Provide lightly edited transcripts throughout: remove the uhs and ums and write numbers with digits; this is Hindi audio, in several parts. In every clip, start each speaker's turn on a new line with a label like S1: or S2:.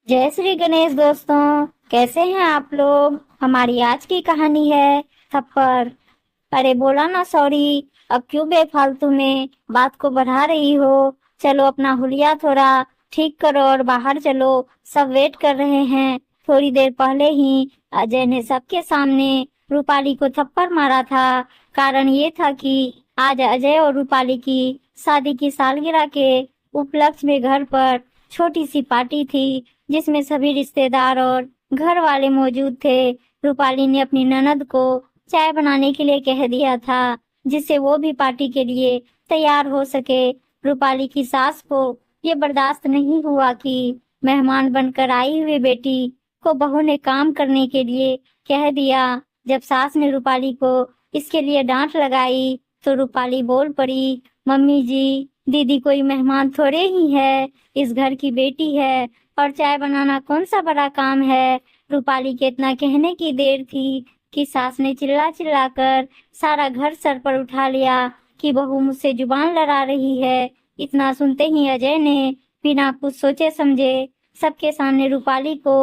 S1: जय श्री गणेश दोस्तों, कैसे हैं आप लोग। हमारी आज की कहानी है थप्पड़। अरे बोला ना सॉरी, अब क्यों बेफालतू में बात को बढ़ा रही हो। चलो अपना हुलिया थोड़ा ठीक करो और बाहर चलो, सब वेट कर रहे हैं। थोड़ी देर पहले ही अजय ने सबके सामने रूपाली को थप्पड़ मारा था। कारण ये था कि आज अजय और रूपाली की शादी की सालगिरह के उपलक्ष्य में घर पर छोटी सी पार्टी थी, जिसमें सभी रिश्तेदार और घर वाले मौजूद थे। रूपाली ने अपनी ननद को चाय बनाने के लिए कह दिया था, जिससे वो भी पार्टी के लिए तैयार हो सके। रूपाली की सास को ये बर्दाश्त नहीं हुआ कि मेहमान बनकर आई हुई बेटी को बहू ने काम करने के लिए कह दिया। जब सास ने रूपाली को इसके लिए डांट लगाई तो रूपाली बोल पड़ी, मम्मी जी, दीदी कोई मेहमान थोड़े ही है, इस घर की बेटी है और चाय बनाना कौन सा बड़ा काम है। रूपाली के इतना कहने की देर थी कि सास ने चिल्ला चिल्ला कर सारा घर सर पर उठा लिया कि बहू मुझसे जुबान लड़ा रही है। इतना सुनते ही अजय ने बिना कुछ सोचे समझे सबके सामने रूपाली को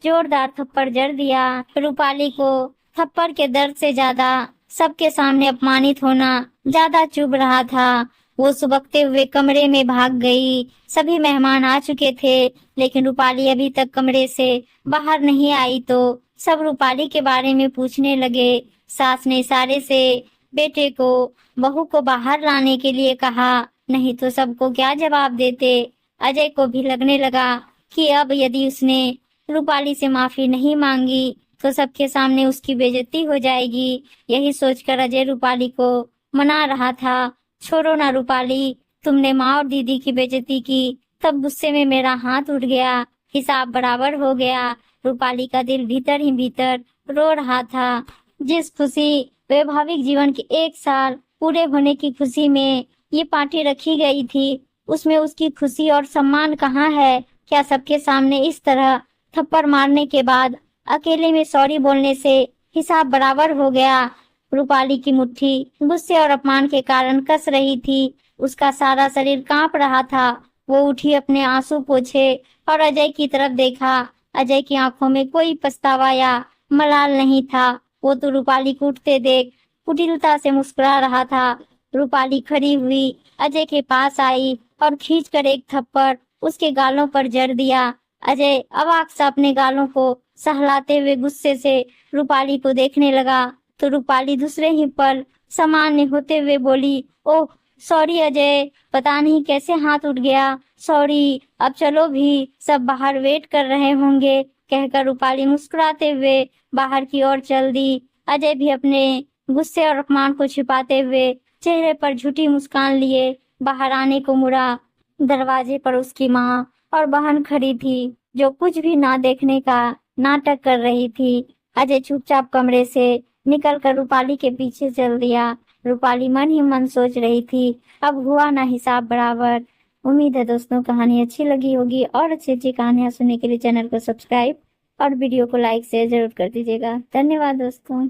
S1: जोरदार थप्पड़ जड़ दिया। रूपाली को थप्पड़ के दर्द से ज्यादा सबके सामने अपमानित होना ज्यादा चुभ रहा था। वो सुबकते हुए कमरे में भाग गई। सभी मेहमान आ चुके थे, लेकिन रूपाली अभी तक कमरे से बाहर नहीं आई तो सब रूपाली के बारे में पूछने लगे। सास ने इशारे से बेटे को बहू को बाहर लाने के लिए कहा, नहीं तो सबको क्या जवाब देते। अजय को भी लगने लगा कि अब यदि उसने रूपाली से माफी नहीं मांगी तो सबके सामने उसकी बेइज्जती हो जाएगी। यही सोचकर अजय रूपाली को मना रहा था, छोड़ो ना रूपाली, तुमने माँ और दीदी की बेइज्जती की, तब गुस्से में मेरा हाथ उठ गया, हिसाब बराबर हो गया। रूपाली का दिल भीतर ही भीतर रो रहा था। जिस खुशी वैवाहिक जीवन के 1 साल पूरे होने की खुशी में ये पार्टी रखी गई थी, उसमें उसकी खुशी और सम्मान कहाँ है। क्या सबके सामने इस तरह थप्पड़ मारने के बाद अकेले में सॉरी बोलने से हिसाब बराबर हो गया। रूपाली की मुट्ठी गुस्से और अपमान के कारण कस रही थी। उसका सारा शरीर कांप रहा था। वो उठी, अपने आंसू पोंछे और अजय की तरफ देखा। अजय की आंखों में कोई पछतावा या मलाल नहीं था। वो तो रूपाली को उठते देख कुटिलता से मुस्कुरा रहा था। रूपाली खड़ी हुई अजय के पास आई और खींचकर एक थप्पड़ उसके गालों पर जड़ दिया। अजय अवाक सा अपने गालों को सहलाते हुए गुस्से से रूपाली को देखने लगा तो रूपाली दूसरे ही पल सामान्य होते हुए बोली, ओह सॉरी अजय, पता नहीं कैसे हाथ उठ गया, सॉरी, अब चलो भी, सब बाहर वेट कर रहे होंगे, कहकर रूपाली मुस्कुराते हुए बाहर की ओर चल दी। अजय भी अपने गुस्से और अपमान को छिपाते हुए चेहरे पर झूठी मुस्कान लिए बाहर आने को मुड़ा। दरवाजे पर उसकी माँ और बहन खड़ी थी, जो कुछ भी ना देखने का नाटक कर रही थी। अजय चुपचाप कमरे से निकलकर रूपाली के पीछे चल दिया। रूपाली मन ही मन सोच रही थी, अब हुआ ना हिसाब बराबर। उम्मीद है दोस्तों कहानी अच्छी लगी होगी, और अच्छी अच्छी कहानियां सुनने के लिए चैनल को सब्सक्राइब और वीडियो को लाइक शेयर जरूर कर दीजिएगा। धन्यवाद दोस्तों।